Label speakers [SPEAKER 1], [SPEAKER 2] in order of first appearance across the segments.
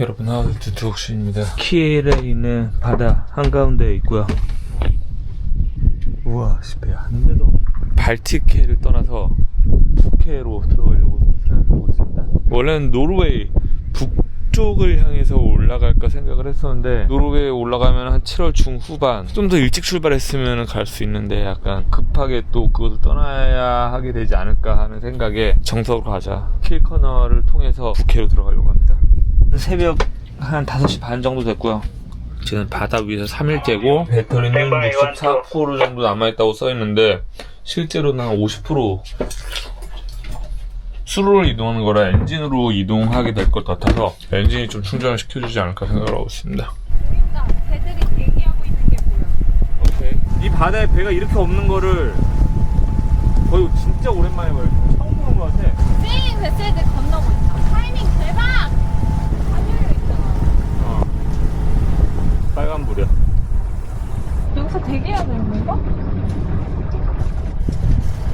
[SPEAKER 1] 여러분, 하우드 두옥신입니다. 키엘에 있는 바다 한가운데에 있고요. 우와, 배 한 대도. 발틱해를 떠나서 푸케로 들어가려고 생각하고 있습니다. 원래는 노르웨이 북쪽을 향해서 올라갈까 생각을 했었는데, 노르웨이에 올라가면 한 7월 중후반, 좀 더 일찍 출발했으면 갈 수 있는데 약간 급하게 또 그것을 떠나야 하게 되지 않을까 하는 생각에 정석으로 가자, 킬커널을 통해서 푸케로 들어가려고 합니다. 새벽 한 5시 반 정도 됐고요. 지금 바다 위에서 3일째고 배터리는 64% 정도 남아있다고 써있는데 실제로는 한 50% 수로를 이동하는 거라 엔진으로 이동하게 될 것 같아서 엔진이 좀 충전을 시켜주지 않을까 생각을 하고 있습니다.
[SPEAKER 2] 그러니까 배들이 대기하고 있는 게 보여.
[SPEAKER 1] 오케이. 이 바다에 배가 이렇게 없는 거를 거의 진짜 오랜만에 봐요. 처음 보는 것 같아.
[SPEAKER 2] 세일링 베슬들 건너고 있다. 타이밍 대박! 달려있잖아.
[SPEAKER 1] 빨간불이야.
[SPEAKER 2] 여기서 대기해야 되는 건가?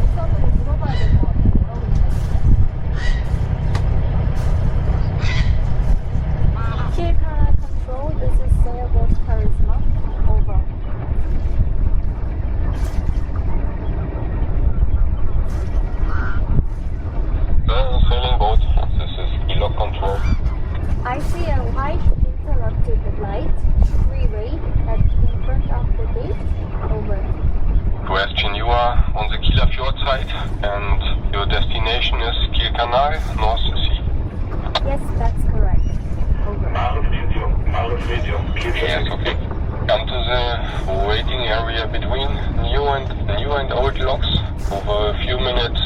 [SPEAKER 2] 일단으로 물어봐야 될 것 같아. 뭐라고 있는지. Kilcara Control, this is Sailboat Charisma. Over.
[SPEAKER 3] Sailing boat, this is Elok Control.
[SPEAKER 4] I see a white interrupted light, freeway, at in front of the gate. Over.
[SPEAKER 3] Question, you are on the Kieler Fjord side and your destination is Kiel Canal, North Sea.
[SPEAKER 4] Yes, that's correct. Over.
[SPEAKER 3] Yes, okay. Come to the waiting area between new and old locks. Over a few minutes,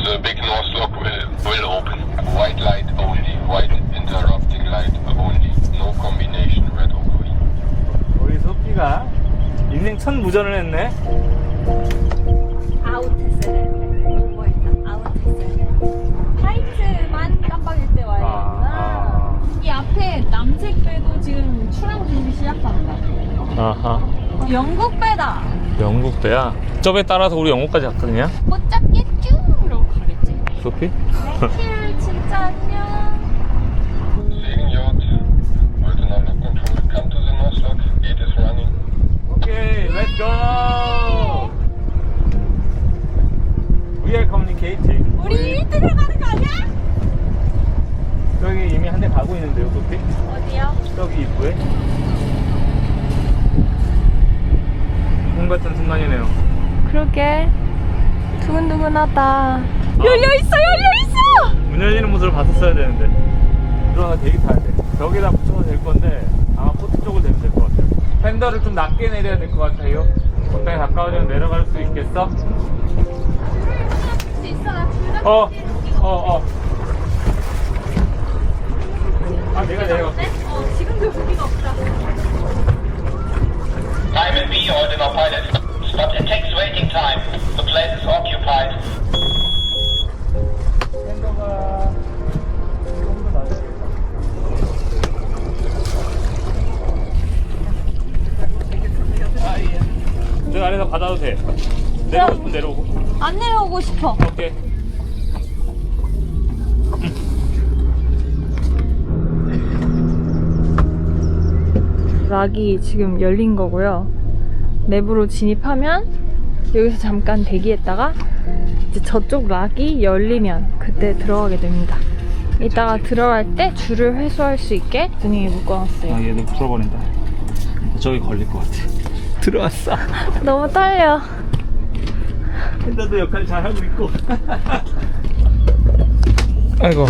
[SPEAKER 3] the big north lock will open. White light only, white interrupting light only. No combination red or green.
[SPEAKER 1] 우리 소피가 인생 첫 무전을 했네.
[SPEAKER 2] 아웃 했어야 되는데. 오버했다. 아웃 했어야 되는데. 화이트만 깜빡일 때 와야 되구나. 이 앞에 남색 배도 지금 출항 준비 시작한다.
[SPEAKER 1] 아하.
[SPEAKER 2] 영국 배다.
[SPEAKER 1] 영국 배야. 저 배 따라서 우리 영국까지 갔거든요.
[SPEAKER 2] 못 잡겠죠? 이러고 가겠지.
[SPEAKER 1] 소피?
[SPEAKER 2] 킬 진짜 안녕.
[SPEAKER 3] Sailing yacht, Altona lock control. Come to the north lock, gate is running.
[SPEAKER 1] 오케이, let's go. We are communicating.
[SPEAKER 2] 우리 들어가는 거 아니야?
[SPEAKER 1] 저기 이미 한 대 가고 있는데요, 소피?
[SPEAKER 2] 어디요?
[SPEAKER 1] 저기 입구에. 꿈 같은 순간이네요.
[SPEAKER 2] 그러게 두근두근하다. 열려있어 열려있어!
[SPEAKER 1] 문 열리는 모습을 봤었어야 되는데. 들어가서 대기 타야 돼. 벽에다 붙여서 될 건데 아마 포트 쪽을 대면 될 것 같아요. 팬더를 좀 낮게 내려야 될 것 같아요. 적당히 가까워지면 내려갈 수 있겠어?
[SPEAKER 2] 수 있어 나 둘다
[SPEAKER 1] 아, 내가 내려갈게.
[SPEAKER 2] 지금도 무기가 없다.
[SPEAKER 3] Time and B, Altona pilot. But it takes waiting time. The place is occupied.
[SPEAKER 1] 팬더가 좀 더 낮아야겠다. 아, 예. 저 아래서 받아도 돼. 내려오고 싶으면 내려오고.
[SPEAKER 2] 안 내려오고 싶어.
[SPEAKER 1] 오케이.
[SPEAKER 2] 락이 지금 열린 거고요. 내부로 진입하면 여기서 잠깐 대기했다가 이제 저쪽 락이 열리면 그때 들어가게 됩니다. 이따가 들어갈 때 줄을 회수할 수 있게 등에 묶어놨어요.
[SPEAKER 1] 아, 얘도 풀어버린다. 저기 걸릴 것 같아. 들어왔어.
[SPEAKER 2] 너무 떨려.
[SPEAKER 1] 팬더도 역할 잘하고 있고. 아이고.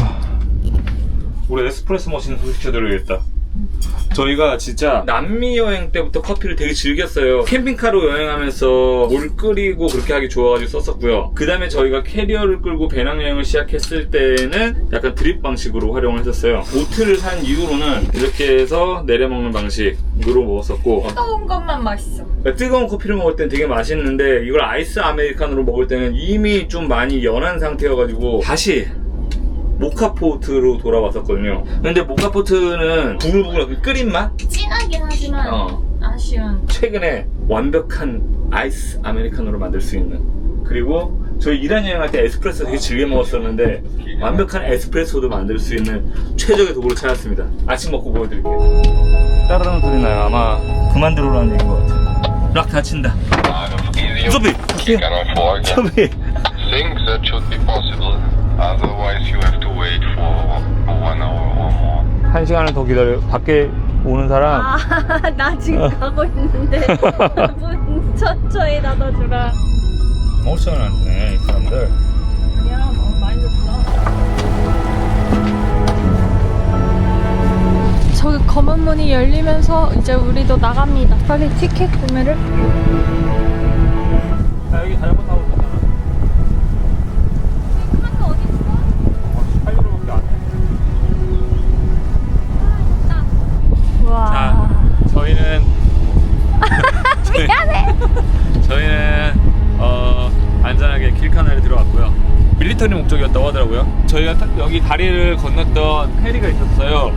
[SPEAKER 1] 우리 에스프레소 머신 소식해드려야겠다. 저희가 진짜 남미 여행 때부터 커피를 되게 즐겼어요. 캠핑카로 여행하면서 물 끓이고 그렇게 하기 좋아가지고 썼었고요. 그 다음에 저희가 캐리어를 끌고 배낭여행을 시작했을 때는 약간 드립 방식으로 활용을 했었어요. 보트를 산 이후로는 이렇게 해서 내려먹는 방식으로 먹었었고,
[SPEAKER 2] 뜨거운 것만 맛있어.
[SPEAKER 1] 뜨거운 커피를 먹을 땐 되게 맛있는데 이걸 아이스 아메리카노로 먹을 때는 이미 좀 많이 연한 상태여가지고 다시 모카포트로 돌아왔었거든요. 근데 모카포트는 부글부글 끓인 맛?
[SPEAKER 2] 진하긴 하지만 아쉬운.
[SPEAKER 1] 최근에 완벽한 아이스 아메리카노를 만들 수 있는, 그리고
[SPEAKER 5] 저희 이란 여행할 때 에스프레소 되게 즐겨 먹었었는데 완벽한 에스프레소도 만들 수 있는 최적의 도구를 찾았습니다. 아침 먹고 보여드릴게요. 따르는 소리 나요. 아마 그만 들어오라는 얘기인 것 같아요. 락 다친다. 소피!
[SPEAKER 3] You cannot forget.
[SPEAKER 5] 소피!
[SPEAKER 3] Think that should be possible. Otherwise, you have to wait for 1 hour or more.
[SPEAKER 5] 1시간을 더 기다려. 밖에 오는 사람.
[SPEAKER 2] 아, 나 지금 가고 있는데 문 천천히 닫아주라.
[SPEAKER 5] 시간 안 되네, 이 사람들.
[SPEAKER 2] 아니야, 많이 줬어. 저기 검은 문이 열리면서 이제 우리도 나갑니다. 빨리 티켓 구매를.
[SPEAKER 5] 야, 여기 잘못하고 있잖아.
[SPEAKER 2] 카드 어디 있어?
[SPEAKER 5] 18유로밖에 안 돼.
[SPEAKER 2] 와.
[SPEAKER 1] 자, 저희는
[SPEAKER 2] 미안해.
[SPEAKER 1] 저희는 안전하게 길카나를 들어왔고요. 밀리터리 목적이었다고 하더라고요. 저희가 여기 다리를 건넜던 페리가 있었어요.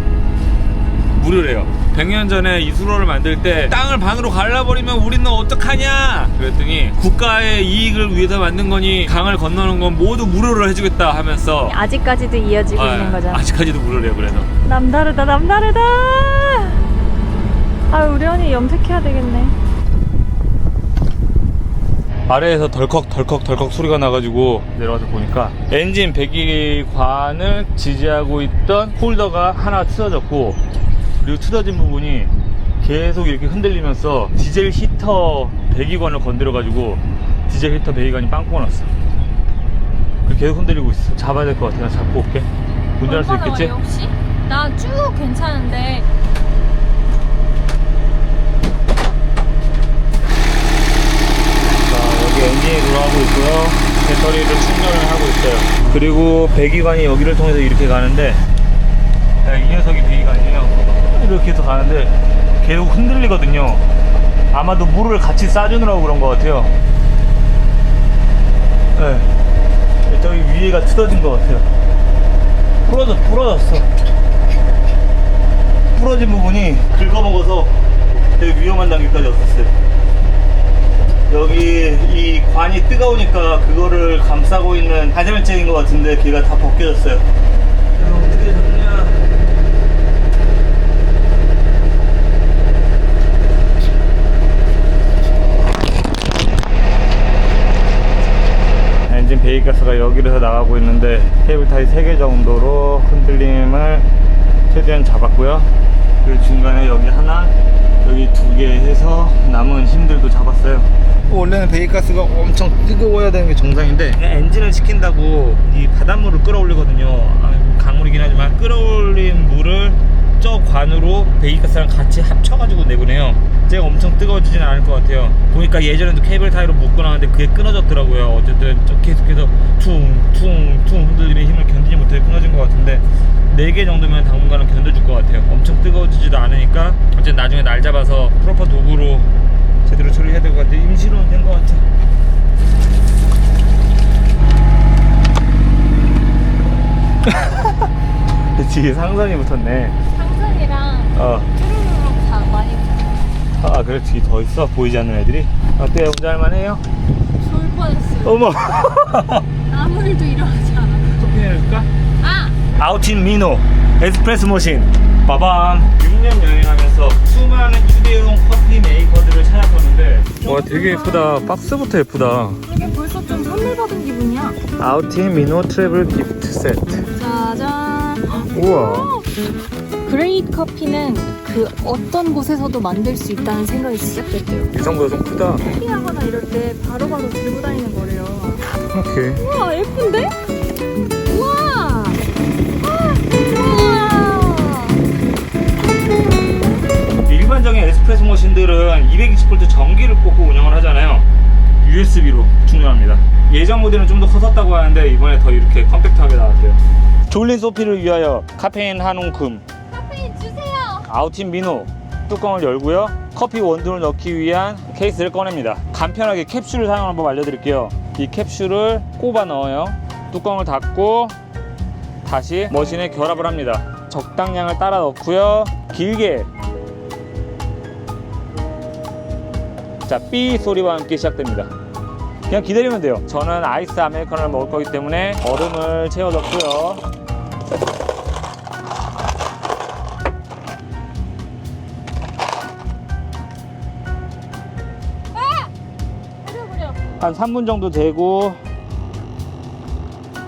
[SPEAKER 1] 무료래요. 100년 전에 이 수로를 만들 때 땅을 반으로 갈라버리면 우리는 어떡하냐 그랬더니 국가의 이익을 위해서 만든 거니 강을 건너는 건 모두 무료로 해주겠다 하면서
[SPEAKER 2] 아직까지도 이어지고 있는 거잖아.
[SPEAKER 1] 아직까지도 무료래요. 그래서
[SPEAKER 2] 남다르다, 남다르다. 아, 우리 언니 염색해야 되겠네.
[SPEAKER 1] 아래에서 덜컥 소리가 나가지고 내려와서 보니까 엔진 배기관을 지지하고 있던 홀더가 하나 틀어졌고, 그리고 틀어진 부분이 계속 이렇게 흔들리면서 디젤 히터 배기관을 건드려가지고 디젤 히터 배기관이 빵꾸가 났어. 계속 흔들리고 있어. 잡아야 될 것 같아. 나 잡고 올게. 운전할 수 있겠지?
[SPEAKER 2] 혹시? 나 쭉 괜찮은데.
[SPEAKER 5] 여기 엔진이 돌아가고 있고요. 배터리를 충전을 하고 있어요. 그리고 배기관이 여기를 통해서 이렇게 가는데, 이 녀석이 배기관이에요. 이렇게 해서 가는데 계속 흔들리거든요. 아마도 물을 같이 싸주느라고 그런 것 같아요. 네. 저기 위에가 틀어진 것 같아요. 부러졌어. 부러진 부분이 긁어먹어서 되게 위험한 단계까지 왔었어요. 여기 이 관이 뜨거우니까 그거를 감싸고 있는 가자밀잭인 것 같은데 걔가 다 벗겨졌어요. 어떻게 됐냐? 엔진 배기가스가 여기로서 나가고 있는데 케이블 타이 3개 정도로 흔들림을 최대한 잡았고요. 그리고 중간에 여기 하나, 여기 2개 해서 남은 힘들도 잡았어요. 원래는 배기가스가 엄청 뜨거워야 되는 게 정상인데 엔진을 시킨다고 이 바닷물을 끌어올리거든요. 강물이긴 하지만 끌어올린 물을 저 관으로 배기가스랑 같이 합쳐가지고 내보내요. 제가 엄청 뜨거워지진 않을 것 같아요. 보니까 예전에도 케이블 타이로 묶고 나왔는데 그게 끊어졌더라고요. 어쨌든 계속해서 퉁퉁퉁 흔들리는 힘을 견디지 못해 끊어진 것 같은데 4개 정도면 당분간은 견뎌줄 것 같아요. 엄청 뜨거워지지도 않으니까 어쨌든 나중에 날 잡아서 프로퍼 도구로 제대로 처리해야 될 것 같아요. 임시로는 된 것 같아. 뒤에 상선이 붙었네.
[SPEAKER 2] 상선이랑 쭈루루룩 다 많이
[SPEAKER 5] 아 그래, 뒤에 더 있어? 보이지 않는 애들이? 어때요? 운전할만 해요?
[SPEAKER 2] 좋을 뻔했어요.
[SPEAKER 5] 어머.
[SPEAKER 2] 아무 일도 일어나지 않아.
[SPEAKER 5] 커피 내릴까?
[SPEAKER 2] 아!
[SPEAKER 5] 아우틴 미노 에스프레소 머신. 빠밤. 6년 여행하면서 수많은 휴대용 커피 메이커들을 찾아봤는데,
[SPEAKER 1] 와, 되게 예쁘다. 박스부터 예쁘다.
[SPEAKER 2] 이게 벌써 좀 선물 받은 기분이야.
[SPEAKER 5] 아우틴 미노 트래블 기프트 세트.
[SPEAKER 2] 짜잔.
[SPEAKER 5] 우와.
[SPEAKER 2] 그레이트 커피는 그 어떤 곳에서도 만들 수 있다는 생각이 시작됐대요.
[SPEAKER 1] 이성보다 좀 크다.
[SPEAKER 2] 커피하거나 이럴 때 바로바로 들고 다니는 거래요.
[SPEAKER 1] 오케이.
[SPEAKER 2] 우와, 예쁜데? 우와! 우와!
[SPEAKER 5] 일반적인 에스프레소 머신들은 220V 전기를 꽂고 운영을 하잖아요. USB로 충전합니다. 예전 모델은 좀 더 컸었다고 하는데 이번에 더 이렇게 컴팩트하게 나왔대요. 졸린 소피를 위하여 카페인 한 움큼.
[SPEAKER 2] 카페인 주세요!
[SPEAKER 5] 아우틴 미노. 뚜껑을 열고요. 커피 원두를 넣기 위한 케이스를 꺼냅니다. 간편하게 캡슐을 사용하는 법 알려드릴게요. 이 캡슐을 꼽아 넣어요. 뚜껑을 닫고 다시 머신에 결합을 합니다. 적당량을 따라 넣고요. 길게. 자, 삐 소리와 함께 시작됩니다. 그냥 기다리면 돼요. 저는 아이스 아메리카노를 먹을 거기 때문에 얼음을 채워 넣고요. 한 3분 정도 되고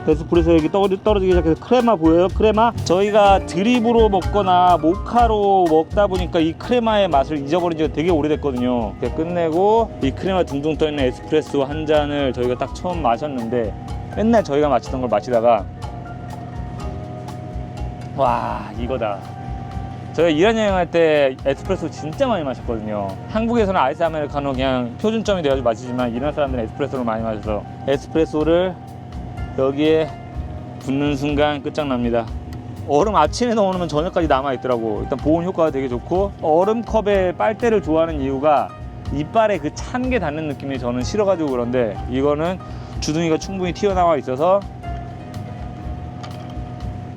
[SPEAKER 5] 에스프레소 여기 떨어지기 시작해서 크레마 보여요? 크레마? 저희가 드립으로 먹거나 모카로 먹다 보니까 이 크레마의 맛을 잊어버린 지가 되게 오래됐거든요. 이렇게 끝내고 이 크레마 둥둥 떠있는 에스프레소 한 잔을 저희가 딱 처음 마셨는데 맨날 저희가 마시던 걸 마시다가 와 이거다. 저희가 이란 여행할 때 에스프레소 진짜 많이 마셨거든요. 한국에서는 아이스 아메리카노 그냥 표준점이 돼가지고 마시지만 이란 사람들은 에스프레소를 많이 마셔서 에스프레소를 여기에 붓는 순간 끝장납니다. 얼음 아침에 넣어놓으면 저녁까지 남아있더라고. 일단 보온 효과가 되게 좋고 얼음컵에 빨대를 좋아하는 이유가 이빨에 그 찬 게 닿는 느낌이 저는 싫어가지고 그런데 이거는 주둥이가 충분히 튀어나와 있어서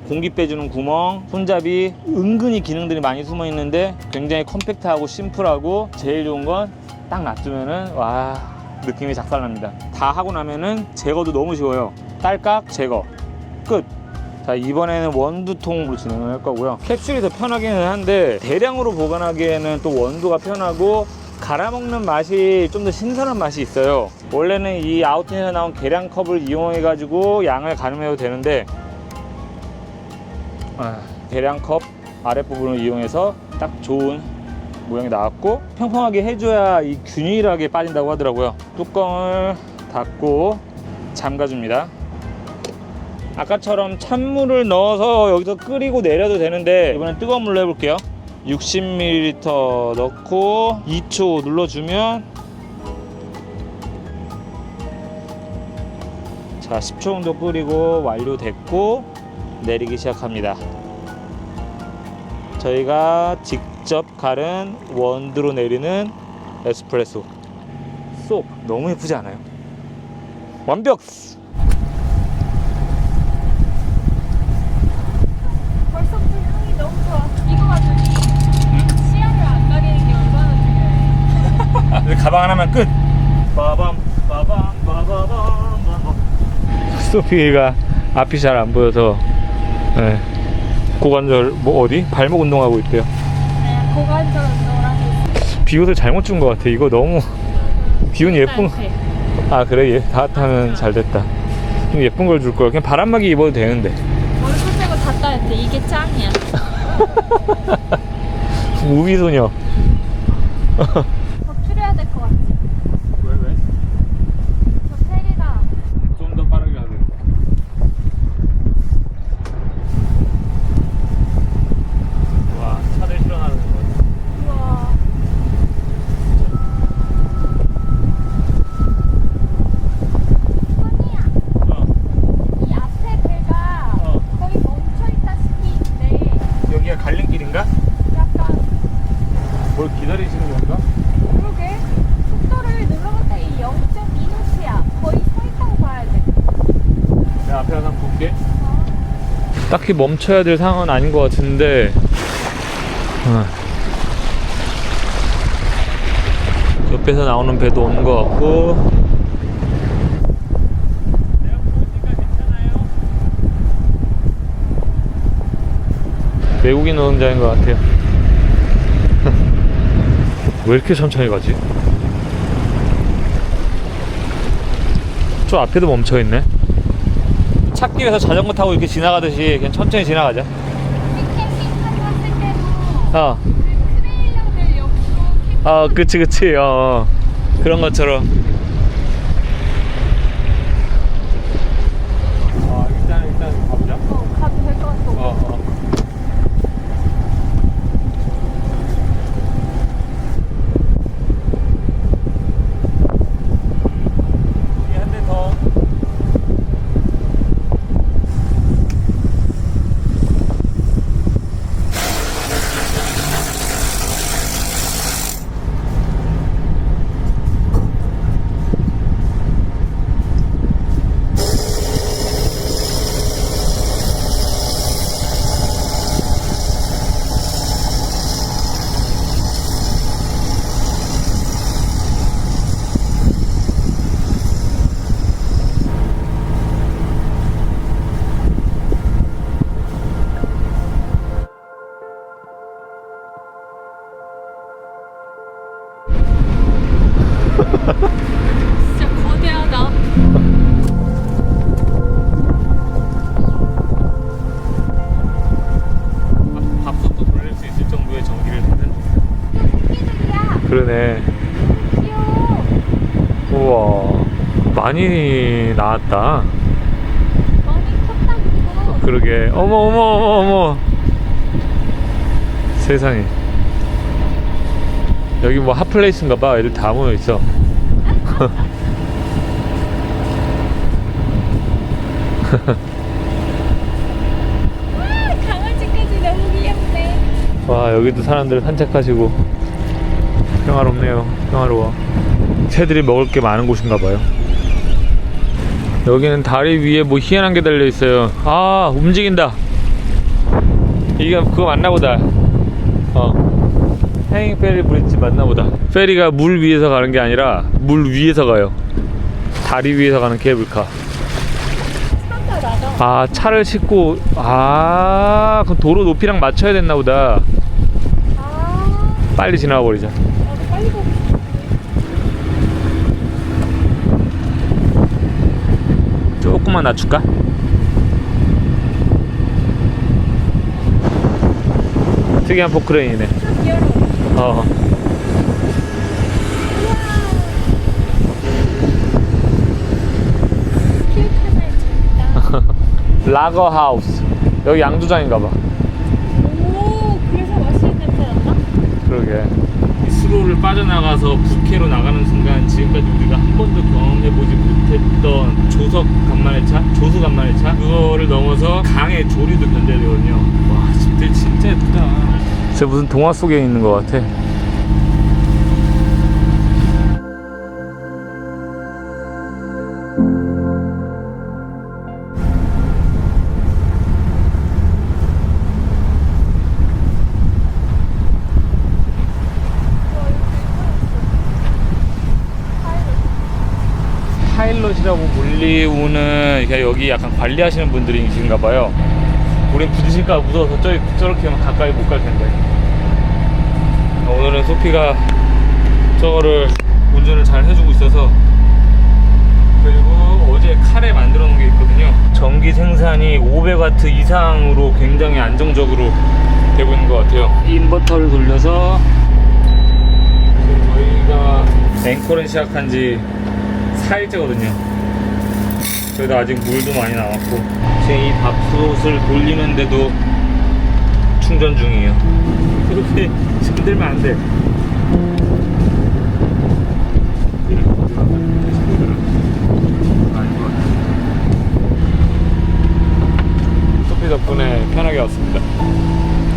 [SPEAKER 5] 공기 빼주는 구멍, 손잡이 은근히 기능들이 많이 숨어 있는데 굉장히 컴팩트하고 심플하고 제일 좋은 건 딱 놔두면은 와 느낌이 작살납니다. 다 하고 나면은 제거도 너무 쉬워요. 딸깍 제거 끝. 자 이번에는 원두통으로 진행을 할 거고요. 캡슐이 더 편하기는 한데 대량으로 보관하기에는 또 원두가 편하고 갈아먹는 맛이 좀 더 신선한 맛이 있어요. 원래는 이 아웃틴에서 나온 계량컵을 이용해 가지고 양을 가늠해도 되는데 계량컵 아랫부분을 이용해서 딱 좋은 모양이 나왔고 평평하게 해줘야 이 균일하게 빠진다고 하더라고요. 뚜껑을 닫고 잠가줍니다. 아까처럼 찬물을 넣어서 여기서 끓이고 내려도 되는데 이번엔 뜨거운 물로 해볼게요. 60ml 넣고 2초 눌러주면 자 10초 정도 끓이고 완료됐고 내리기 시작합니다. 저희가 직접 갈은 원두로 내리는 에스프레소 쏙 너무 예쁘지 않아요? 완벽!
[SPEAKER 2] 벌써부터 향이 너무 좋아. 이거 가지고 시야를 안 가리는 게 얼마나 중요해.
[SPEAKER 5] 가방 하나만 끝! 빠밤 빠밤 빠바밤 빠밤. 소피가 앞이 잘 안 보여서 네. 고관절 뭐 어디? 발목 운동하고 있대요.
[SPEAKER 2] 네, 고관절 운동을 하고 있어.
[SPEAKER 5] 비옷을 잘못 준 것 같아. 이거 너무 비옷 예쁜 아 그래 얘 다하면 잘 됐다. 좀 예쁜 걸 줄 걸. 그냥 바람막이 입어도 되는데.
[SPEAKER 2] 얼굴 빼고 다 따였대. 이게 짱이야.
[SPEAKER 5] 우비소녀.
[SPEAKER 2] 더 줄여야 될 것 같지?
[SPEAKER 5] 왜?
[SPEAKER 2] 저 테리가
[SPEAKER 5] 좀 더 빠르게 하세요. 와 차들 실어나는 거.
[SPEAKER 2] 우와. 선이야. 이 앞에 배가 거의 멈춰있다시피 있는데
[SPEAKER 5] 여기가 갈림길인가?
[SPEAKER 2] 약간
[SPEAKER 5] 뭘 기다리시는 건가?
[SPEAKER 2] 그러게 속도를 눌러볼 때 0.2노트야. 거의 서 있다고 봐야 돼.
[SPEAKER 5] 내가 앞에 가서 한번 볼게. 딱히 멈춰야 될 상황은 아닌 것 같은데 옆에서 나오는 배도 오는 것 같고 외국인 노동자인 것 같아요. 왜 이렇게 천천히 가지? 저 앞에도 멈춰있네. 찾길에서 자전거 타고 이렇게 지나가듯이 그냥 천천히 지나가자.
[SPEAKER 2] 캠핑카드 왔을 때도
[SPEAKER 5] 그
[SPEAKER 2] 트레일러들 옆으로
[SPEAKER 5] 그치 그런 것처럼. 일단 가보자.
[SPEAKER 2] 가도 될 것 같아.
[SPEAKER 5] 한 대 더.
[SPEAKER 2] 진짜 거대하다.
[SPEAKER 5] 밥솥도 돌릴 수 있을 정도의 전기를 생산했어요.
[SPEAKER 1] 그러네. 우와, 많이 나왔다.
[SPEAKER 2] 많이 컸다 그거.
[SPEAKER 1] 그러게. 어머 어머 어머 어머. 세상에. 여기 뭐 핫플레이스인가 봐. 애들 다 모여 있어.
[SPEAKER 2] 와, 강아지까지 너무 귀엽네.
[SPEAKER 1] 와, 여기도 사람들 산책하시고 평화롭네요. 평화로워. 새들이 먹을 게 많은 곳인가 봐요. 여기는 다리 위에 뭐 희한한 게 달려 있어요. 아, 움직인다. 이게 그거 맞나 보다. 행잉 페리 브릿지 맞나 보다. 페리가 물 위에서 가는 게 아니라 물 위에서 가요. 다리 위에서 가는 케이블카. 아, 차를 싣고, 아, 그럼 도로 높이랑 맞춰야 됐나 보다. 빨리 지나가 버리자.
[SPEAKER 2] 빨리 가고 싶어.
[SPEAKER 1] 조금만 낮출까? 특이한 포크레인이네. 라거 하우스. 여기 양조장인가봐.
[SPEAKER 2] 오, 그래서 맛있는 냄새 난다?
[SPEAKER 1] 그러게.
[SPEAKER 5] 이 수로를 빠져나가서 북해로 나가는 순간 지금까지 우리가 한 번도 경험해보지 못했던 조석 간만의 차? 조수 간만의 차? 그거를 넘어서 강의 조류도 견뎌야 되거든요. 와, 집들 진짜 예쁘다.
[SPEAKER 1] 진짜 무슨 동화 속에 있는 것 같아. 파일럿이라고 불리우는 그냥 여기 약간 관리하시는 분들이신가 봐요. 우린 부딪힐까 무서워서 저렇게 가까이 못 갈 텐데. 오늘은 소피가 저거를 운전을 잘 해주고 있어서. 그리고 어제 칼에 만들어 놓은 게 있거든요. 전기 생산이 500W 이상으로 굉장히 안정적으로 되고 있는 것 같아요. 인버터를 돌려서 지금 저희가 앵커를 시작한 지 4일째거든요. 저희도 아직 물도 많이 남았고 지금 이 밥솥을 돌리는데도 충전 중이에요. 그렇게 힘들면 안 돼. 소피 덕분에 편하게 왔습니다.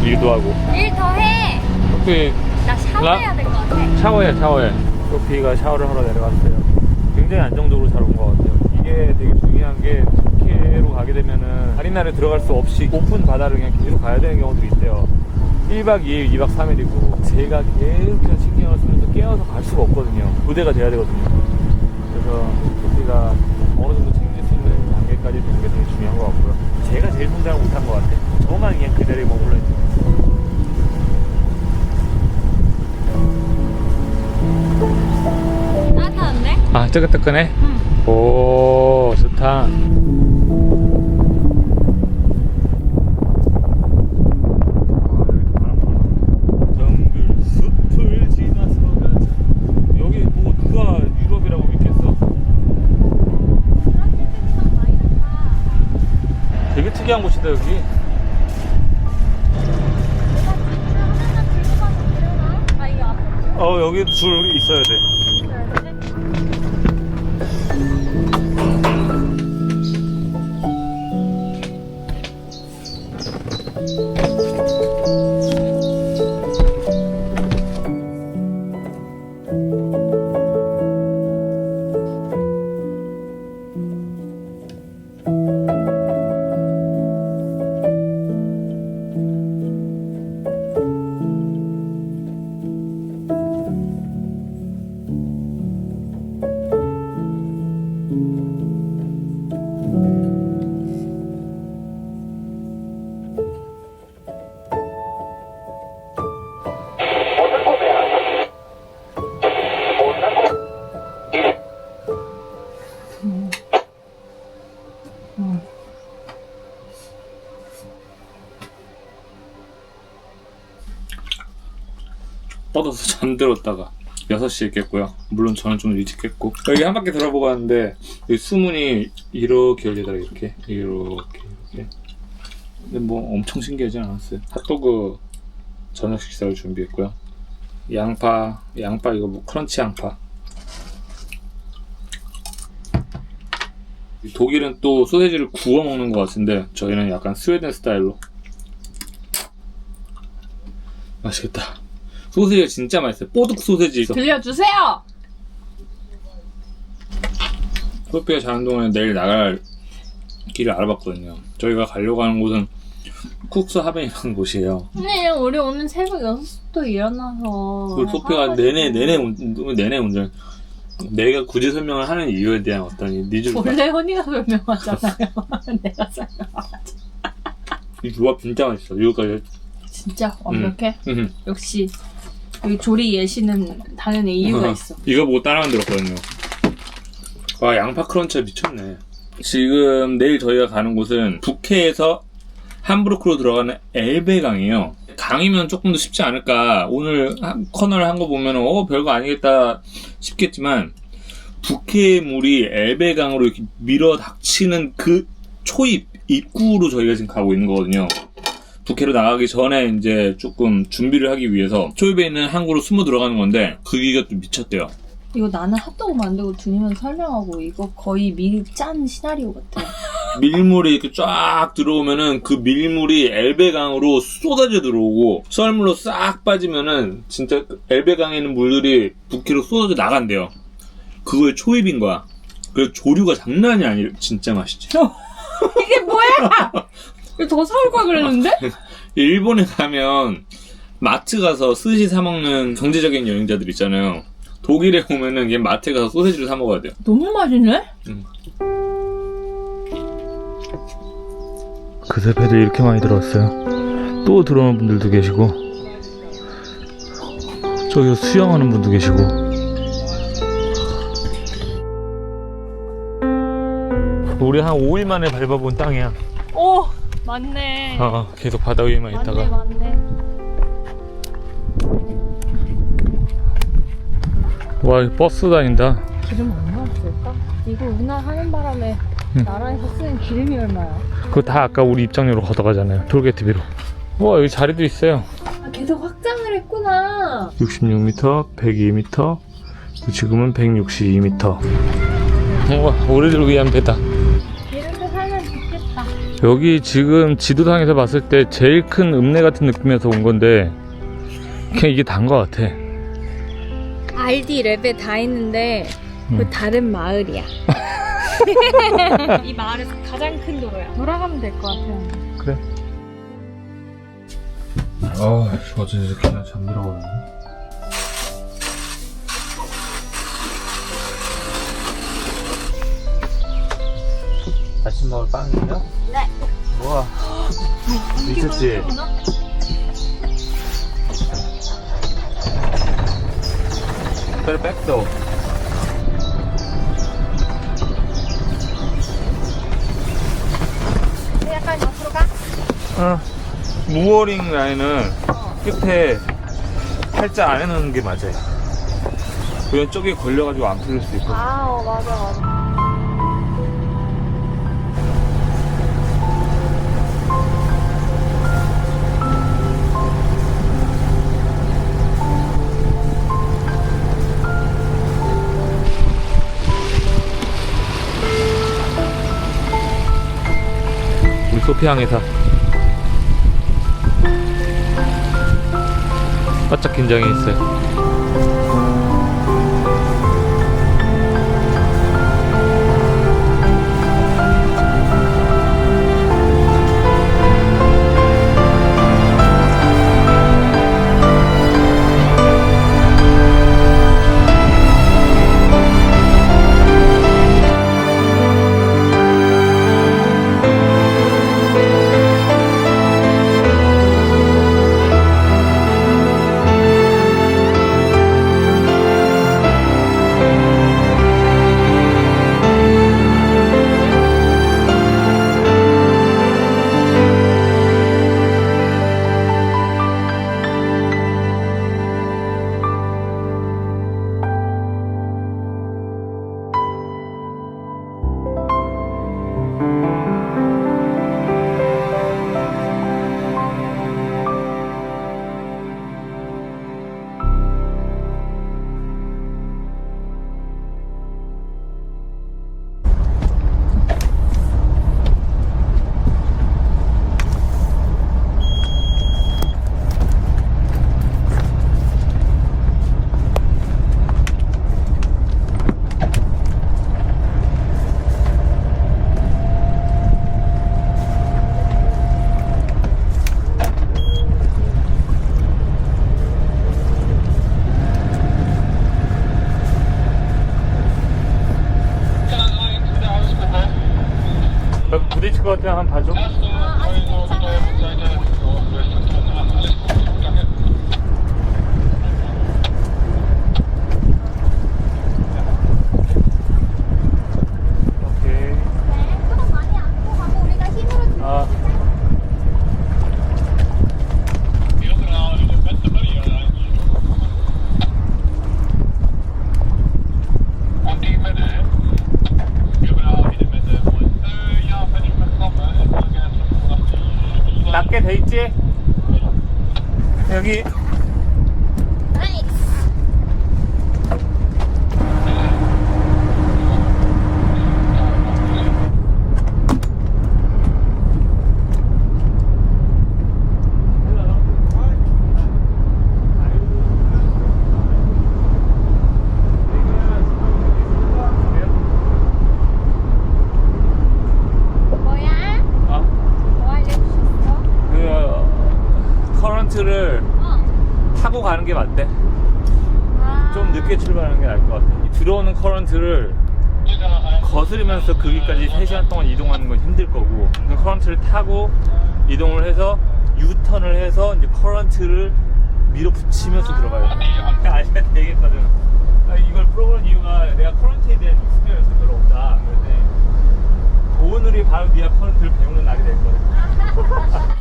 [SPEAKER 1] 일도 하고.
[SPEAKER 2] 일 더 해.
[SPEAKER 1] 소피
[SPEAKER 2] 나 샤워해야 될 것 같아.
[SPEAKER 1] 샤워해. 소피가 샤워를 하러 내려갔어요. 굉장히 안정적으로 잘 온 것 같아요. 이게 되게 중요한 게 북해로 가게 되면은 다른 나라에 들어갈 수 없이 오픈 바다를 그냥 계속 가야 되는 경우들이 있대요. 1박 2일, 2박 3일이고 제가 계속 신경을 쓰면서 깨어서 갈 수가 없거든요. 부대가 돼야 되거든요. 그래서 소피가 어느 정도 챙길 수 있는 단계까지 되는 게 되게 중요한 것 같고요. 제가 제일 성장을 못한 것 같아요. 저만 그냥 그 자리에 머물러 있는 것 같아요.
[SPEAKER 2] 따뜻한데?
[SPEAKER 1] 아, 뜨끈뜨끈해?
[SPEAKER 2] 응.
[SPEAKER 1] 오, 좋다.
[SPEAKER 5] 정글 숲을 지나서 가자. 여기 뭐 누가 유럽이라고 믿겠어? 되게 특이한 곳이다 여기.
[SPEAKER 2] 아, 이거 앞에
[SPEAKER 5] 여기 줄 있어야 돼.
[SPEAKER 1] 뻗어서 잠들었다가 6시에 깼고요. 물론 저는 좀 일찍 깼고. 여기 한 바퀴 돌아보고 왔는데 여기 수문이 이렇게 열리더라고요. 이렇게. 근데 뭐 엄청 신기하지 않았어요. 핫도그 저녁 식사를 준비했고요. 양파 이거 뭐 크런치 양파. 독일은 또 소세지를 구워 먹는 것 같은데 저희는 약간 스웨덴 스타일로. 맛있겠다. 소세지가 진짜 맛있어요. 뽀득 소세지.
[SPEAKER 2] 들려주세요.
[SPEAKER 1] 소피아 자연동에 내일 나갈 길을 알아봤거든요. 저희가 가려고 하는 곳은 쿡스 하벤이라는 곳이에요.
[SPEAKER 2] 근데 우리 오늘 새벽 6시부터 일어나서
[SPEAKER 1] 그리고 소피아가 내내 운전. 내가 굳이 설명을 하는 이유에 대한 어떤 니즈를
[SPEAKER 2] 원래 허니가 설명하잖아요. 내가 설명하지.
[SPEAKER 1] 이 조합 진짜 맛있어. 이거까지.
[SPEAKER 2] 진짜 완벽해. 역시 여기 조리 예시는 당연히 이유가 있어.
[SPEAKER 1] 이거 보고 따라 만들었거든요. 와, 양파 크런치가 미쳤네. 지금 내일 저희가 가는 곳은 북해에서 함부르크로 들어가는 엘베강이에요. 강이면 조금 더 쉽지 않을까. 오늘 커널 한 거 보면 별거 아니겠다 싶겠지만 북해의 물이 엘베강으로 이렇게 밀어 닥치는 그 초입 입구로 저희가 지금 가고 있는 거거든요. 북해로 나가기 전에 이제 조금 준비를 하기 위해서 초입에 있는 항구로 숨어 들어가는 건데 그기가 좀 미쳤대요.
[SPEAKER 2] 이거 나는 핫도그 만들고 두니면 설명하고 이거 거의 미리 짠 시나리오 같아.
[SPEAKER 1] 밀물이 이렇게 쫙 들어오면은 그 밀물이 엘베강으로 쏟아져 들어오고 썰물로 싹 빠지면은 진짜 엘베강에 있는 물들이 북해로 쏟아져 나간대요. 그거의 초입인 거야. 그래서 조류가 장난이 아니라 진짜 맛있지.
[SPEAKER 2] 이게 뭐야? 이거 더 사올 걸 그랬는데?
[SPEAKER 1] 일본에 가면 마트 가서 스시 사 먹는 경제적인 여행자들 있잖아요. 독일에 오면은 얘 마트에 가서 소세지를 사 먹어야 돼요.
[SPEAKER 2] 너무 맛있네?
[SPEAKER 5] 그새 배들 이렇게 많이 들어왔어요. 또 들어오는 분들도 계시고 저기 수영하는 분도 계시고. 우리 한 5일 만에 밟아본 땅이야.
[SPEAKER 2] 오! 맞네.
[SPEAKER 5] 계속 바다 위에만 있다가.
[SPEAKER 2] 맞네.
[SPEAKER 5] 와, 버스 다닌다.
[SPEAKER 2] 기름 얼마나 쓸까? 이거 운항 하는 바람에 나라에서 쓰는 기름이 얼마야?
[SPEAKER 5] 그거 다 아까 우리 입장료로 걷어가잖아요. 톨게이트비로. 와, 여기 자리도 있어요.
[SPEAKER 2] 아, 계속 확장을 했구나.
[SPEAKER 5] 66m, 102m, 지금은 162m. 와, 우리를 위한 배다.
[SPEAKER 2] 이렇게 살면 좋겠다.
[SPEAKER 5] 여기 지금 지도상에서 봤을 때 제일 큰 읍내 같은 느낌에서 온 건데 그냥 이게 단 거 같아.
[SPEAKER 2] 알디 랩에 다 있는데 그 다른 마을이야. 이 마을에서 가장 큰 도로야. 돌아가면 될 것 같아요.
[SPEAKER 5] 그래. 어제 이렇게 잠들어버렸네. 아침 먹을 빵이에요?
[SPEAKER 2] 네.
[SPEAKER 5] 우와, 미쳤지? Perfecto.
[SPEAKER 2] 약간 옆으로 가?
[SPEAKER 5] 무어링 라인은 끝에 팔자 안에 넣는 게 맞아요. 그냥 저기 걸려가지고 안 풀릴 수 있거든.
[SPEAKER 2] 맞아.
[SPEAKER 5] 우리 소피아 항해사 바짝 긴장해 있어요. 것 같아. 한번 봐줘. 오케이.
[SPEAKER 4] 조금 많이 안고 가고 우리가 힘으로
[SPEAKER 5] 아.
[SPEAKER 3] Und die Mitte. Überall in der Mitte. Und ja, wenn ich mitkomme,
[SPEAKER 5] 낮게 돼 있지? 여기.
[SPEAKER 4] 나이스. 뭐야?
[SPEAKER 5] 아,
[SPEAKER 4] 뭐 알려주셨어?
[SPEAKER 5] 그 커런트를 타고 가는 게 맞대.
[SPEAKER 4] 아.
[SPEAKER 5] 좀 늦게 출발하는 게 나을 것 같아. 이 들어오는 커런트를 거스르면서 거기까지 3시간 동안 이동하는 건 힘들 거고, 그 커런트를 타고 이동을 해서 유턴을 해서 이제 커런트를 밀어붙이면서 들어가야 돼. 아니면 되겠거든. 이걸 풀어보는 이유가 내가 커런트에 대한 익스피리언스가 별로 없다. 근데 오늘이 바로 네가 커런트를 배우는 날이 될 거야.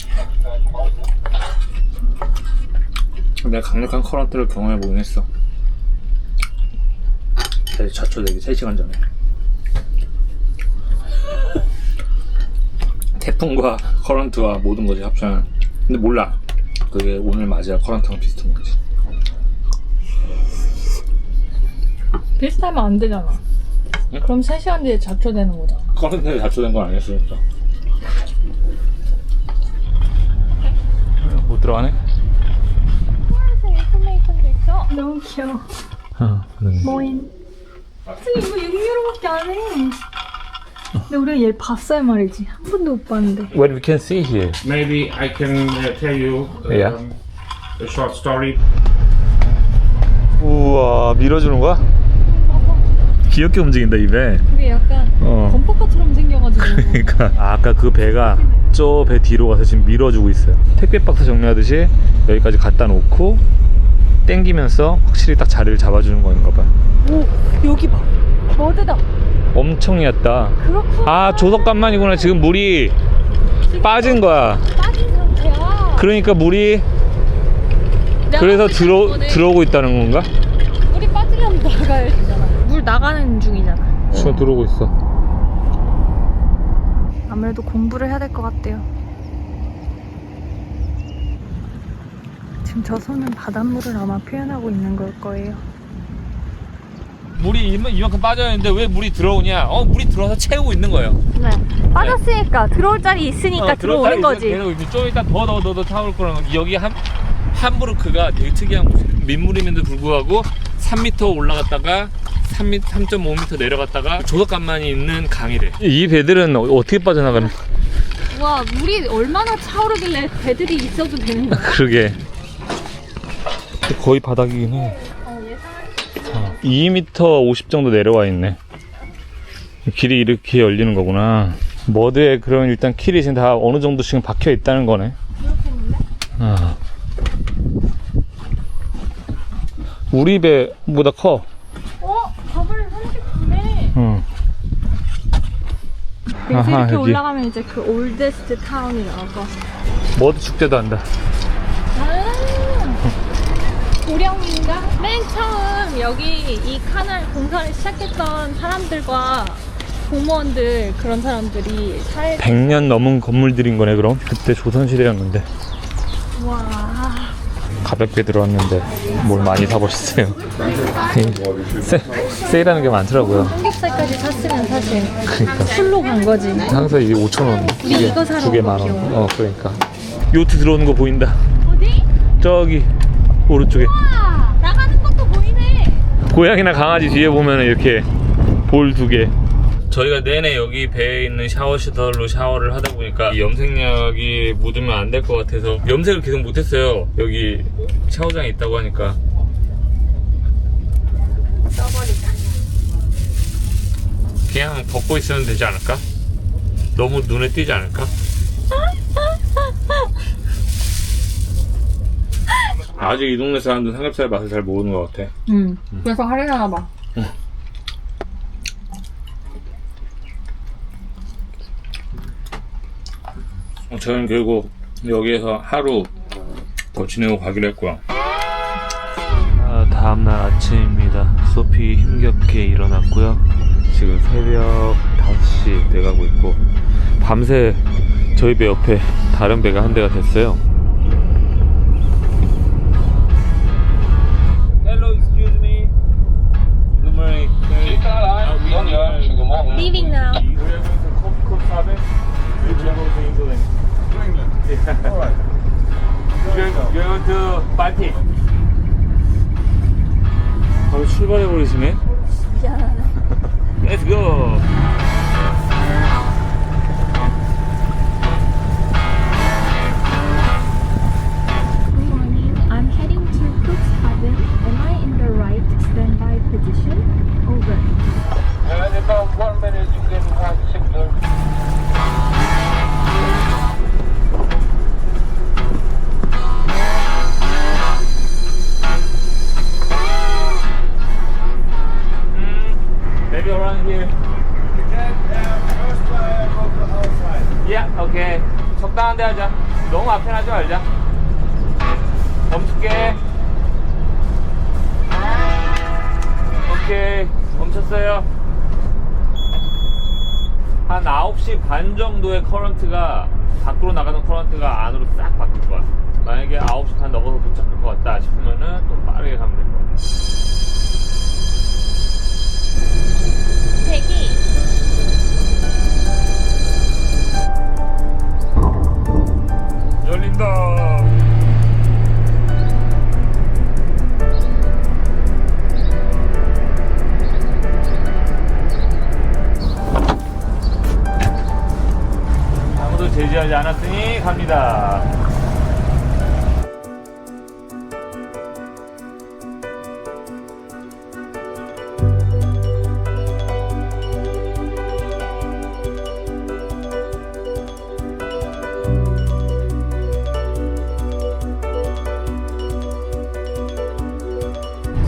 [SPEAKER 5] 내가 강력한 커런트를 경험해보긴 했어. 자초되기 3시간 전에. 태풍과 커런트와 모든 것이 합쳐는. 근데 몰라. 그게 오늘 맞아야 커런트랑 비슷한 건지.
[SPEAKER 2] 비슷하면 안 되잖아.
[SPEAKER 5] 응?
[SPEAKER 2] 그럼 3시간 뒤에 잡초되는 거잖아.
[SPEAKER 5] 커런트에 자초된 건 아니었으니까. 못 들어가네?
[SPEAKER 2] 인포메이션도 있어. 너무 귀여워.
[SPEAKER 5] 그러네.
[SPEAKER 2] 모인. 선생님 이거 6유로밖에 안 해. 근데 우리가 얘를 봤어야 말이지. 한 번도 못 봤는데.
[SPEAKER 1] What we can see here.
[SPEAKER 6] Maybe I can tell you
[SPEAKER 1] Yeah.
[SPEAKER 6] a short story.
[SPEAKER 1] 우와, 밀어주는 거야? 귀엽게 움직인다, 이 배.
[SPEAKER 2] 그게 약간 범퍼카처럼 생겨가지고.
[SPEAKER 1] 그러니까 아까 그 배가 저 배 뒤로 가서 지금 밀어주고 있어요. 택배 박스 정리하듯이 여기까지 갖다 놓고 땡기면서 확실히 딱 자리를 잡아주는 건가 봐.
[SPEAKER 2] 오 여기 봐. 머드다.
[SPEAKER 1] 엄청 얕다.
[SPEAKER 2] 그렇구나.
[SPEAKER 1] 아, 조석간만이구나. 지금 물이 빠진 거야.
[SPEAKER 2] 빠진 상태야.
[SPEAKER 1] 그러니까 물이 그래서 들어오고 있다는 건가?
[SPEAKER 2] 물이 빠지려면 나가야 되잖아. 물 나가는 중이잖아.
[SPEAKER 1] 지금 들어오고 있어.
[SPEAKER 2] 아무래도 공부를 해야 될 것 같대요. 지금 저 손은 바닷물을 아마 표현하고 있는 걸 거예요.
[SPEAKER 1] 물이 이만큼 빠져있는데 왜 물이 들어오냐? 물이 들어와서 채우고 있는 거예요.
[SPEAKER 2] 네. 빠졌으니까 들어올 자리 있으니까 들어오는 거지.
[SPEAKER 1] 좀 이따 더 타올 거라는 거. 여기 함부르크가 되게 특이한 곳이에요. 민물임에도 불구하고 3m 올라갔다가 3.5m 내려갔다가 조석간만이 있는 강이래. 이 배들은 어떻게 빠져나가는?
[SPEAKER 2] 와 물이 얼마나 차오르길래 배들이 있어도 되는 거야.
[SPEAKER 1] 그러게. 거의 바닥이긴 해. 2m 50 정도 내려와 있네. 길이 이렇게 열리는 거구나. 머드에 그런 일단 킬이 지금 다 어느 정도씩은 박혀 있다는 거네.
[SPEAKER 2] 그렇겠는데?
[SPEAKER 1] 우리 배보다 커.
[SPEAKER 2] 밥을 39네.
[SPEAKER 1] 응.
[SPEAKER 2] 그래서
[SPEAKER 1] 아하,
[SPEAKER 2] 이렇게
[SPEAKER 1] 여기.
[SPEAKER 2] 올라가면 이제 그 올데스트 타운이 나와서.
[SPEAKER 1] 머드 축제도 한다.
[SPEAKER 2] 고령인가? 맨 처음 여기 이 카날 공사를 시작했던 사람들과 공무원들 그런 사람들이
[SPEAKER 1] 100년 넘은 건물들인 거네. 그럼 그때 조선시대였는데
[SPEAKER 2] 와
[SPEAKER 1] 가볍게 들어왔는데 뭘 많이 사보셨어요? 세일하는 게 많더라고요.
[SPEAKER 2] 삼겹살까지 샀으면 사실
[SPEAKER 1] 그러니까
[SPEAKER 2] 술로 간 거지.
[SPEAKER 1] 항상 이게 5,000원
[SPEAKER 2] 우리 이거 사러
[SPEAKER 1] 두개
[SPEAKER 2] 온 거
[SPEAKER 1] 만원.
[SPEAKER 2] 귀여워.
[SPEAKER 1] 그러니까 요트 들어오는 거 보인다.
[SPEAKER 2] 어디?
[SPEAKER 1] 저기 오른쪽에.
[SPEAKER 2] 와 나가는 것도 보이네.
[SPEAKER 1] 고양이나 강아지 뒤에 보면 이렇게 볼 2개. 저희가 내내 여기 배에 있는 샤워 시설로 샤워를 하다 보니까 이 염색약이 묻으면 안 될 것 같아서 염색을 계속 못했어요. 여기 샤워장이 있다고 하니까.
[SPEAKER 2] 써버리자.
[SPEAKER 1] 그냥 덮고 있으면 되지 않을까? 너무 눈에 띄지 않을까? 아직 이 동네 사람들은 삼겹살 맛을 잘 모르는 것 같아.
[SPEAKER 2] 그래서 할인하나 봐.
[SPEAKER 1] 저는 결국 여기에서 하루 더 지내고 가기로 했고요. 다음날 아침입니다. 소피 힘겹게 일어났고요. 지금 새벽 5시 돼가고 있고 밤새 저희 배 옆에 다른 배가 한 대가 됐어요. Hello, excuse me. Good morning.
[SPEAKER 2] Leaving now.
[SPEAKER 5] We are going to Copenhagen. We are going to England. To England. Yeah. All right.
[SPEAKER 1] You're going to Baltic. 바로 출발해버리시네.
[SPEAKER 2] 미안하네.
[SPEAKER 1] Let's go.
[SPEAKER 4] Good morning. I'm heading to Cuxhaven. Am I in the right standby position? Over.
[SPEAKER 3] In about 1 minute you can have signal.
[SPEAKER 1] Maybe around here. Yeah, okay. 적당한 데 하자. 너무 앞에 하지 말자. 멈출게. 오케이. 멈췄어요. 한 9시 반 정도의 커런트가 밖으로 나가는 커런트가 안으로 싹 바뀔 거야. 만약에 9시 반 넘어서 도착할 것 같다 싶으면은 좀 빠르게 가면 될 거야.
[SPEAKER 2] 대기.
[SPEAKER 1] 열린다. 아무도 제지하지 않았으니 갑니다.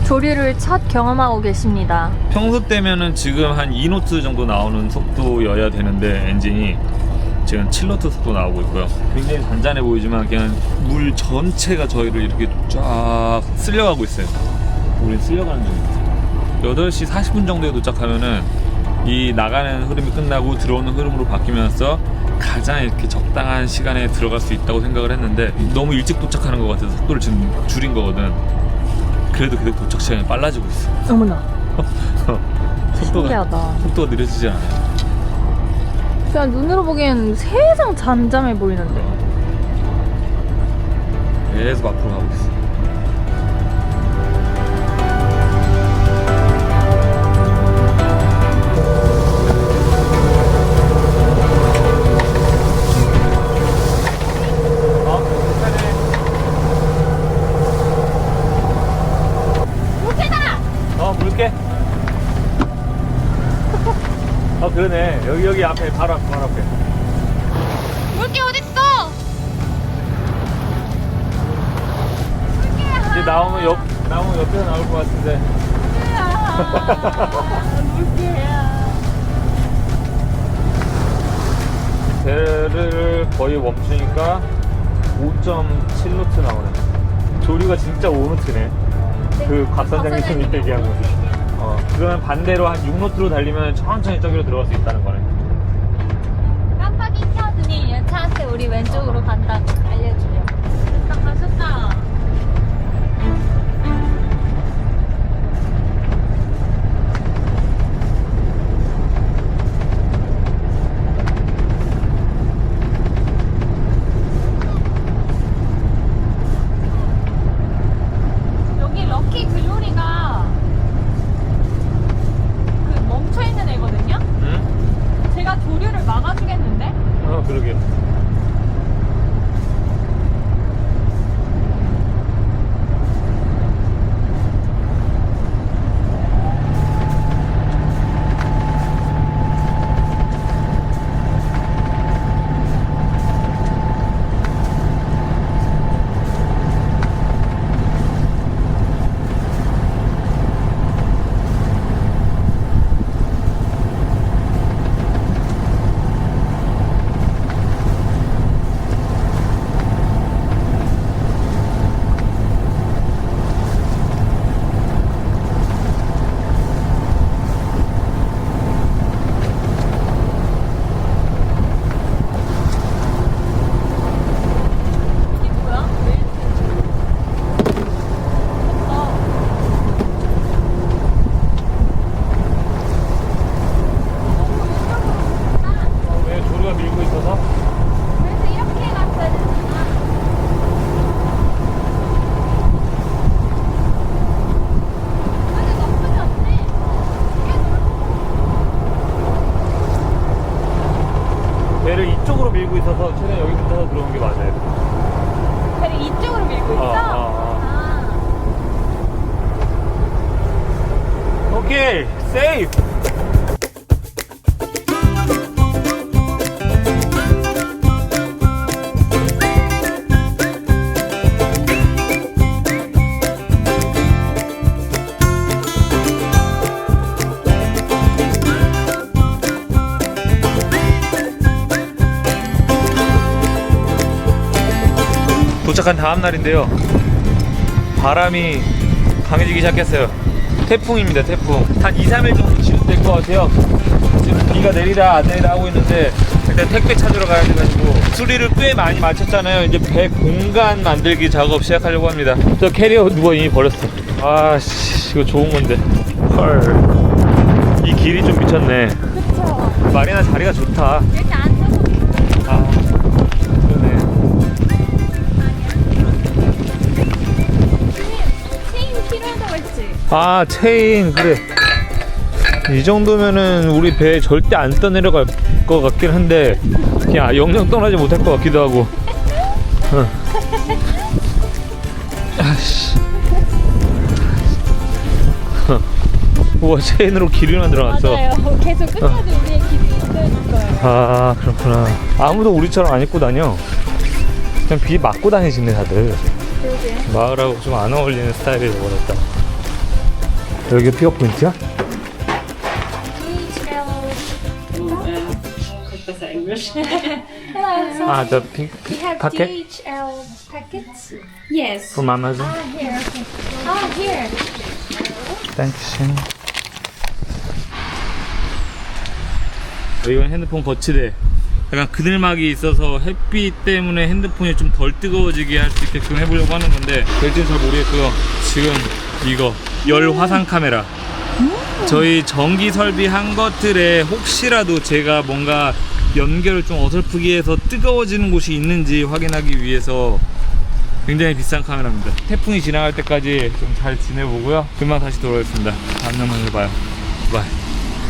[SPEAKER 2] 조류를 첫 경험하고 계십니다.
[SPEAKER 1] 평소 때면은 지금 한 2노트 정도 나오는 속도여야 되는데 엔진이 지금 7노트 속도 나오고 있고요. 굉장히 잔잔해 보이지만 그냥 물 전체가 저희를 이렇게 쫙 쓸려가고 있어요. 우린 쓸려가는 중이에요. 8시 40분 정도에 도착하면은 이 나가는 흐름이 끝나고 들어오는 흐름으로 바뀌면서 가장 이렇게 적당한 시간에 들어갈 수 있다고 생각을 했는데 너무 일찍 도착하는 것 같아서 속도를 지금 줄인 거거든. 그래도 계속 도착 시간이 빨라지고 있어.
[SPEAKER 2] 어머나.
[SPEAKER 1] 속도가
[SPEAKER 2] 신기하다.
[SPEAKER 1] 느려지지 않아요.
[SPEAKER 2] 그냥 눈으로 보기엔 세상 잠잠해 보이는데.
[SPEAKER 1] 계속 앞으로 가고 있어. 물개? 그러네. 여기 앞에 바로 앞에.
[SPEAKER 2] 물개 어딨어?
[SPEAKER 1] 이제 나오면 옆에서 나올 것 같은데.
[SPEAKER 2] 물개야.
[SPEAKER 1] 배를 거의 멈추니까 5.7노트 나오네. 조류가 진짜 5노트네. 그 곽 선장님이 얘기한 거. 그러면 반대로 한 6노트로 달리면 천천히 저기로 들어갈 수 있다는 거네.
[SPEAKER 2] 깜빡이 켜더니 차한테 우리 왼쪽으로 간다고 알려주려. 딱 가셨다. 여기 럭키 글로리가 그 멈춰있는 애거든요?
[SPEAKER 1] 응?
[SPEAKER 2] 제가 조류를 막아주겠는데?
[SPEAKER 1] 그러게. 세이프. 도착한 다음 날인데요. 바람이 강해지기 시작했어요. 태풍입니다, 태풍. 한 2-3일 정도 지속될 것 같아요. 지금 비가 내리다 안 내리다 하고 있는데 일단 택배 찾으러 가야 돼가지고 수리를 꽤 많이 마쳤잖아요. 이제 배 공간 만들기 작업 시작하려고 합니다. 저 캐리어 누가 이미 버렸어. 아씨, 이거 좋은 건데. 헐, 이 길이 좀 미쳤네.
[SPEAKER 2] 그쵸.
[SPEAKER 1] 마리나 자리가 좋다.
[SPEAKER 2] 이렇게 앉아서
[SPEAKER 1] 아, 그러네.
[SPEAKER 2] 체인 필요하다고 했지?
[SPEAKER 1] 아, 체인. 그래, 이 정도면은 우리 배 절대 안 떠내려갈 것 같긴 한데 그냥 영영 떠나지 못할 것 같기도 하고. 아씨. 우와, 체인으로 길이 만들어놨어.
[SPEAKER 2] 맞아요. 계속 끝까지 우리의 길이 있을 거예요.
[SPEAKER 1] 아, 그렇구나. 아무도 우리처럼 안 입고 다녀. 그냥 비 맞고 다니시네 다들.
[SPEAKER 2] 그러게.
[SPEAKER 1] 마을하고 좀 안 어울리는 스타일이 되어버렸다. 여기 픽업 포인트야?
[SPEAKER 2] Hello.
[SPEAKER 1] 아, the pink
[SPEAKER 4] We have
[SPEAKER 1] packet
[SPEAKER 4] DHL packets.
[SPEAKER 2] Yes.
[SPEAKER 1] from Amazon.
[SPEAKER 4] Here. Here.
[SPEAKER 1] Thanks. 이건 핸드폰 거치대. 약간 그늘막이 있어서 햇빛 때문에 핸드폰이 좀 덜 뜨거워지게 할 수 있게끔 해보려고 하는 건데 될지는 잘 모르겠고요. 지금 이거 열 화상 카메라. 저희 전기 설비한 것들에 혹시라도 제가 뭔가 연결을 좀 어설프게 해서 뜨거워지는 곳이 있는지 확인하기 위해서 굉장히 비싼 카메라입니다. 태풍이 지나갈 때까지 좀 잘 지내보고요. 금방 다시 돌아오겠습니다. 다음 영상에서 봐요. 바이.